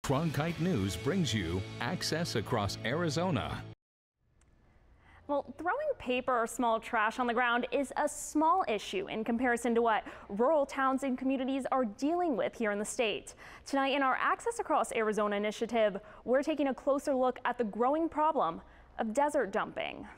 Cronkite News brings you access across Arizona. Well, throwing paper or small trash on the ground is a small issue in comparison to what rural towns and communities are dealing with here in the state. Tonight in our Access Across Arizona initiative, we're taking a closer look at the growing problem of desert dumping.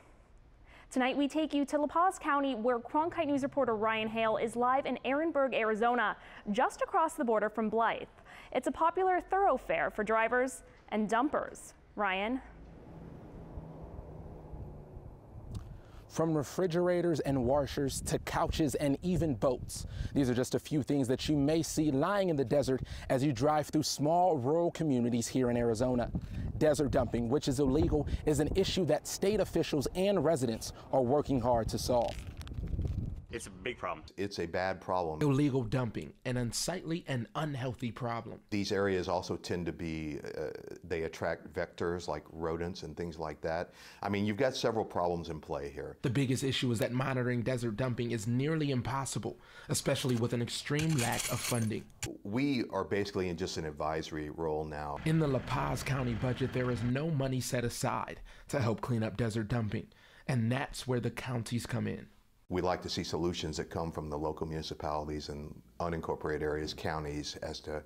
Tonight we take you to Paz County, where Cronkite News reporter Ryan Hale is live in Ehrenberg, Arizona, just across the border from Blythe. It's a popular thoroughfare for drivers and dumpers. Ryan? From refrigerators and washers to couches and even boats. These are just a few things that you may see lying in the desert as you drive through small rural communities here in Arizona. Desert dumping, which is illegal, is an issue that state officials and residents are working hard to solve. It's a big problem. It's a bad problem. Illegal dumping, an unsightly and unhealthy problem. These areas also tend to be, they attract vectors like rodents and things like that. I mean, you've got several problems in play here. The biggest issue is that monitoring desert dumping is nearly impossible, especially with an extreme lack of funding. We are basically in just an advisory role now. In the Paz County budget, there is no money set aside to help clean up desert dumping, and that's where the counties come in. We like to see solutions that come from the local municipalities and unincorporated areas, counties, as to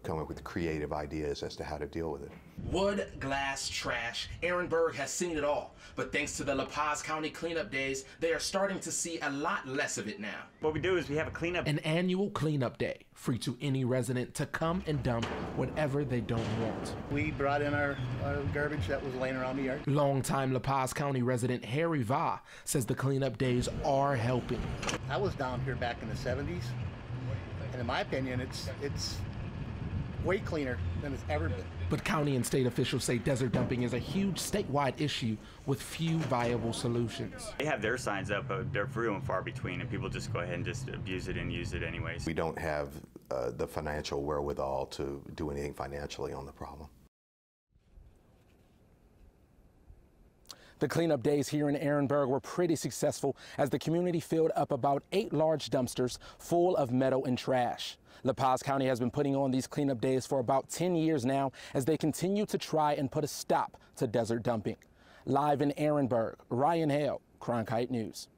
come up with creative ideas as to how to deal with it. Wood, glass, trash, Ehrenberg has seen it all. But thanks to the Paz County cleanup days, they are starting to see a lot less of it now. What we do is we have a cleanup. An annual cleanup day, free to any resident to come and dump whatever they don't want. We brought in our garbage that was laying around the yard. Longtime La Paz County resident Harry Va says the cleanup days are helping. I was down here back in the 70s, and in my opinion, it's way cleaner than it's ever been. But county and state officials say desert dumping is a huge statewide issue with few viable solutions. They have their signs up, but they're few and far between, and people just go ahead and just abuse it and use it anyways. We don't have the financial wherewithal to do anything financially on the problem. The cleanup days here in Ehrenberg were pretty successful as the community filled up about 8 large dumpsters full of metal and trash. La Paz County has been putting on these cleanup days for about 10 years now as they continue to try and put a stop to desert dumping. Live in Ehrenberg, Ryan Hale, Cronkite News.